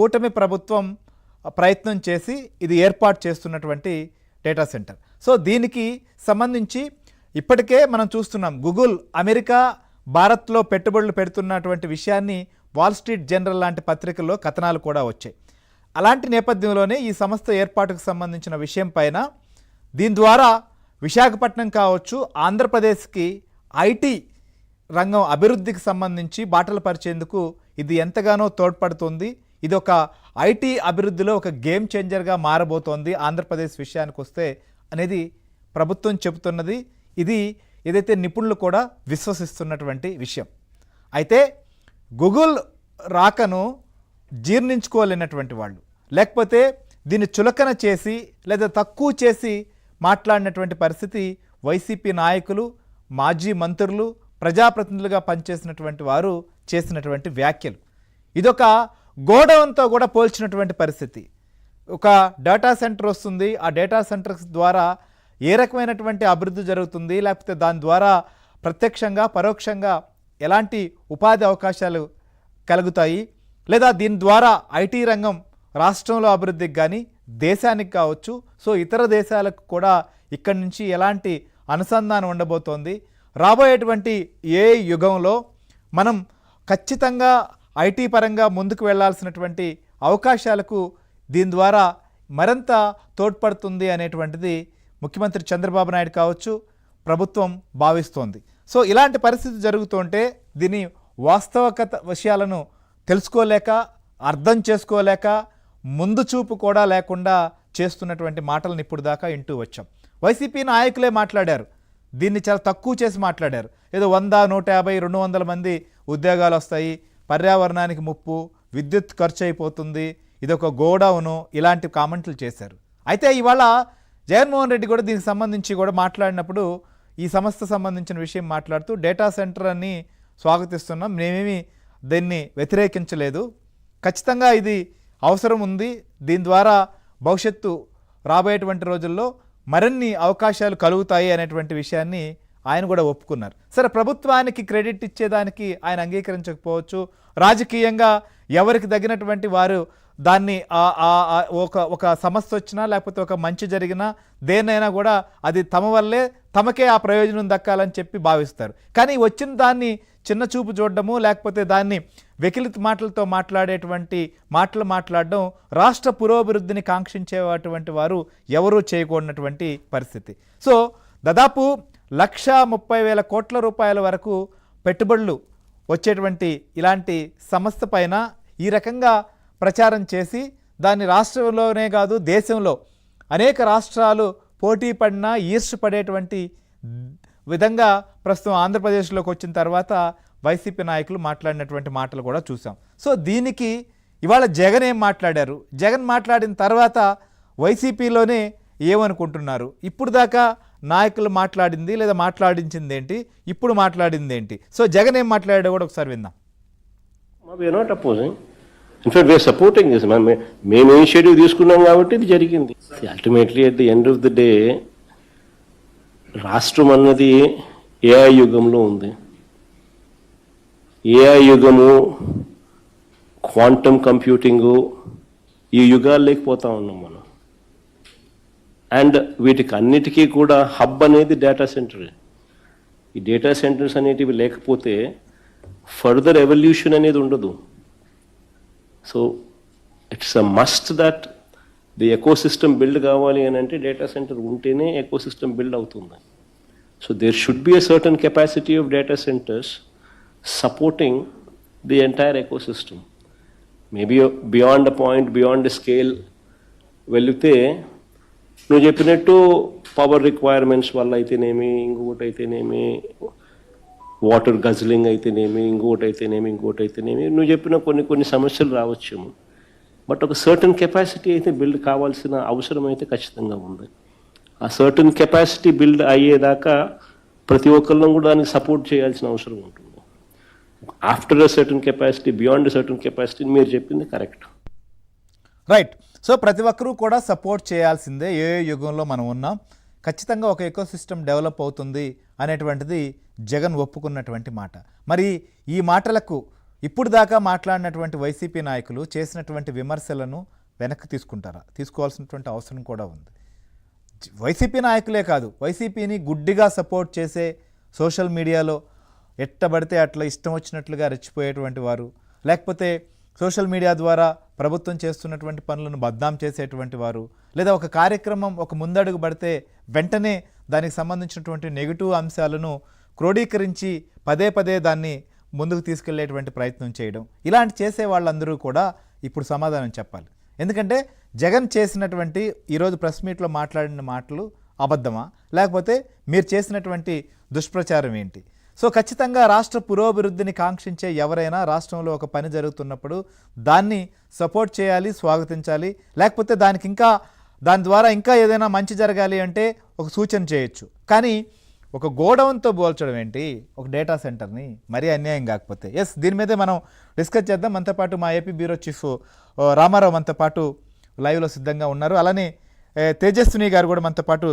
కూటమి ప్రభుత్వం ప్రయత్నం చేసి ఇది ఏర్పాటు చేస్తున్నటువంటి డేటా సెంటర్. సో దీనికి సంబంధించి ఇప్పటికే మనం చూస్తున్నాం, గూగుల్ అమెరికా భారత్లో పెట్టుబడులు పెడుతున్నటువంటి విషయాన్ని వాల్ స్ట్రీట్ జర్నల్ లాంటి పత్రికల్లో కథనాలు కూడా వచ్చాయి. అలాంటి నేపథ్యంలోనే ఈ సంస్థ ఏర్పాటుకు సంబంధించిన విషయం పైన దీని ద్వారా విశాఖపట్నం కావచ్చు, ఆంధ్రప్రదేశ్కి ఐటీ రంగం అభివృద్ధికి సంబంధించి బాటలు పరిచేందుకు ఇది ఎంతగానో తోడ్పడుతుంది. ఇది ఒక ఐటీ అభివృద్ధిలో ఒక గేమ్ చేంజర్గా మారబోతోంది ఆంధ్రప్రదేశ్ విషయానికి వస్తే అనేది ప్రభుత్వం చెబుతున్నది. ఇది ఏదైతే నిపుణులు కూడా విశ్వసిస్తున్నటువంటి విషయం. అయితే గూగుల్ రాకను జీర్ణించుకోలేనటువంటి వాళ్ళు, లేకపోతే దీన్ని చులకన చేసి లేదా తక్కువ చేసి మాట్లాడినటువంటి పరిస్థితి వైసీపీ నాయకులు, మాజీ మంత్రులు, ప్రజాప్రతినిధులుగా పనిచేసినటువంటి వారు చేసినటువంటి వ్యాఖ్యలు. ఇదొక గోడౌన్తో కూడా పోల్చినటువంటి పరిస్థితి. ఒక డేటా సెంటర్ వస్తుంది, ఆ డేటా సెంటర్స్ ద్వారా ఏ రకమైనటువంటి అభివృద్ధి జరుగుతుంది, లేకపోతే దాని ద్వారా ప్రత్యక్షంగా పరోక్షంగా ఎలాంటి ఉపాధి అవకాశాలు కలుగుతాయి, లేదా దీని ద్వారా ఐటీ రంగం రాష్ట్రంలో అభివృద్ధికి కానీ దేశానికి కావచ్చు, సో ఇతర దేశాలకు కూడా ఇక్కడి నుంచి ఎలాంటి అనుసంధానం ఉండబోతోంది, రాబోయేటువంటి ఏ యుగంలో మనం ఖచ్చితంగా ఐటీ పరంగా ముందుకు వెళ్లాల్సినటువంటి అవకాశాలకు దీని ద్వారా మరింత తోడ్పడుతుంది అనేటువంటిది ముఖ్యమంత్రి చంద్రబాబు నాయుడు కావచ్చు, ప్రభుత్వం భావిస్తోంది. సో ఇలాంటి పరిస్థితి జరుగుతుంటే దీని వాస్తవికత విషయాలను తెలుసుకోలేక, అర్థం చేసుకోలేక, ముందు చూపు కూడా లేకుండా చేస్తున్నటువంటి మాటలను ఇప్పుడు దాకా వింటూ వచ్చాం. వైసీపీ నాయకులే మాట్లాడారు, దీన్ని చాలా తక్కువ చేసి మాట్లాడారు. ఏదో 100, 150, 200 మంది ఉద్యోగాలు వస్తాయి, పర్యావరణానికి ముప్పు, విద్యుత్ ఖర్చు అయిపోతుంది, ఇదొక గోడౌను, ఇలాంటి కామెంట్లు చేశారు. అయితే ఇవాళ జగన్మోహన్ రెడ్డి కూడా దీనికి సంబంధించి కూడా మాట్లాడినప్పుడు ఈ సంస్థ సంబంధించిన విషయం మాట్లాడుతూ డేటా సెంటర్ అని స్వాగతిస్తున్నాం, మేమేమి దీన్ని వ్యతిరేకించలేదు, ఖచ్చితంగా ఇది అవసరం ఉంది, దీని ద్వారా భవిష్యత్తు రాబోయేటువంటి రోజుల్లో మరిన్ని అవకాశాలు కలుగుతాయి అనేటువంటి విషయాన్ని ఆయన కూడా ఒప్పుకున్నారు. సరే, ప్రభుత్వానికి క్రెడిట్ ఇచ్చేదానికి ఆయన అంగీకరించకపోవచ్చు, రాజకీయంగా ఎవరికి తగినటువంటి వారు దాన్ని ఒక సమస్య వచ్చినా లేకపోతే ఒక మంచి జరిగినా దేన్నైనా కూడా అది తమ వల్లే తమకే ఆ ప్రయోజనం దక్కాలని చెప్పి భావిస్తారు. కానీ వచ్చిన దాన్ని చిన్న చూపు చూడడము, లేకపోతే దాన్ని వెకిలిత మాటలతో మాట్లాడేటువంటి మాట్లాడడం రాష్ట్ర పురోభివృద్ధిని కాంక్షించేటువంటి వారు ఎవరూ చేయకూడనటువంటి పరిస్థితి. సో దాదాపు 1,30,000 కోట్ల రూపాయల వరకు పెట్టుబడులు వచ్చేటువంటి ఇలాంటి సంస్థ పైన ఈ రకంగా ప్రచారం చేసి దాన్ని రాష్ట్రంలోనే కాదు దేశంలో అనేక రాష్ట్రాలు పోటీ పడినా ఈర్ష్యపడేటువంటి విధంగా ప్రస్తుతం ఆంధ్రప్రదేశ్లోకి వచ్చిన తర్వాత వైసీపీ నాయకులు మాట్లాడినటువంటి మాటలు కూడా చూసాం. సో దీనికి ఇవాళ జగన్ ఏం మాట్లాడారు, జగన్ మాట్లాడిన తర్వాత వైసీపీలోనే ఏమనుకుంటున్నారు, ఇప్పుడు దాకా నాయకులు మాట్లాడింది లేదా మాట్లాడించింది ఏంటి, ఇప్పుడు మాట్లాడింది ఏంటి, సో జగన్ ఏం మాట్లాడాడో కూడా ఒకసారి విందాం. In fact we're supporting this. మేము ఇనిషియేటివ్ తీసుకున్నాం కాబట్టి ఇది జరిగింది. Ultimately at the end of the day రాష్ట్రం అన్నది ఏఐ యుగంలో ఉంది. ఏఐ యుగము, క్వాంటమ్ కంప్యూటింగు, ఈ యుగాలు లేకపోతా ఉన్నాం మనం. అండ్ వీటికి అన్నిటికీ కూడా హబ్ అనేది డేటా సెంటర్. ఈ డేటా సెంటర్స్ అనేటివి లేకపోతే ఫర్దర్ ఎవల్యూషన్ అనేది ఉండదు. So it's a must that the ecosystem build కావాలి అని అంటే డేటా సెంటర్ ఉంటేనే ఎకోసిస్టమ్ బిల్డ్ అవుతుంది. So there should be a certain capacity of data centers supporting the entire ecosystem. Maybe beyond a point, beyond the scale వెళితే నువ్వు చెప్పినట్టు power requirements వల్ల అయితేనేమి, ఇంకొకటి అయితేనేమి, వాటర్ గజ్లింగ్ అయితేనేమి, ఇంకోటి అయితేనేమి నువ్వు చెప్పిన కొన్ని సమస్యలు రావచ్చేమో. బట్ ఒక సర్టన్ కెపాసిటీ అయితే బిల్డ్ కావాల్సిన అవసరం అయితే ఖచ్చితంగా ఉంది. ఆ సర్టన్ కెపాసిటీ బిల్డ్ అయ్యేదాకా ప్రతి ఒక్కళ్ళం కూడా దానికి సపోర్ట్ చేయాల్సిన అవసరం ఉంటుంది. After a certain capacity, beyond a certain capacity, మీరు చెప్పింది కరెక్ట్. రైట్. సో ప్రతి ఒక్కరూ కూడా సపోర్ట్ చేయాల్సిందే. ఏ యుగంలో మనం ఉన్నాం, ఖచ్చితంగా ఒక ఎకోసిస్టమ్ డెవలప్ అవుతుంది అనేటువంటిది జగన్ ఒప్పుకున్నటువంటి మాట. మరి ఈ మాటలకు ఇప్పుడు దాకా మాట్లాడినటువంటి వైసీపీ నాయకులు చేసినటువంటి విమర్శలను వెనక్కి తీసుకుంటారా? తీసుకోవాల్సినటువంటి అవసరం కూడా ఉంది. వైసీపీ నాయకులే కాదు, వైసీపీని గుడ్డిగా సపోర్ట్ చేసే సోషల్ మీడియాలో ఎట్టబడితే అట్లా ఇష్టం వచ్చినట్లుగా రెచ్చిపోయేటువంటి వారు, లేకపోతే సోషల్ మీడియా ద్వారా ప్రభుత్వం చేస్తున్నటువంటి పనులను బద్నాం చేసేటువంటి వారు, లేదా ఒక కార్యక్రమం ఒక ముందడుగు పడితే వెంటనే దానికి సంబంధించినటువంటి నెగిటివ్ అంశాలను క్రోడీకరించి పదే పదే దాన్ని ముందుకు తీసుకెళ్లేటువంటి ప్రయత్నం చేయడం, ఇలాంటి చేసే వాళ్ళందరూ కూడా ఇప్పుడు సమాధానం చెప్పాలి. ఎందుకంటే జగన్ చేసినటువంటి ఈరోజు ప్రెస్ మీట్లో మాట్లాడిన మాటలు అబద్ధమా, లేకపోతే మీరు చేసినటువంటి దుష్ప్రచారం ఏంటి? సో ఖచ్చితంగా రాష్ట్ర పురోభివృద్ధిని కాంక్షించే ఎవరైనా రాష్ట్రంలో ఒక పని జరుగుతున్నప్పుడు దాన్ని సపోర్ట్ చేయాలి, స్వాగతించాలి. లేకపోతే దాని ద్వారా ఇంకా ఏదైనా మంచి జరగాలి అంటే ఒక సూచన చేయొచ్చు. కానీ ఒక గోడౌన్తో పోల్చడం ఏంటి ఒక డేటా సెంటర్ని? మరీ అన్యాయం కాకపోతే. ఎస్, దీని మీదే మనం డిస్కస్ చేద్దాం. మనతో పాటు మా ఏపీ బ్యూరో చీఫ్ రామారావు మనతో పాటు లైవ్లో సిద్ధంగా ఉన్నారు. అలానే తేజస్విని గారు కూడా మనతో పాటు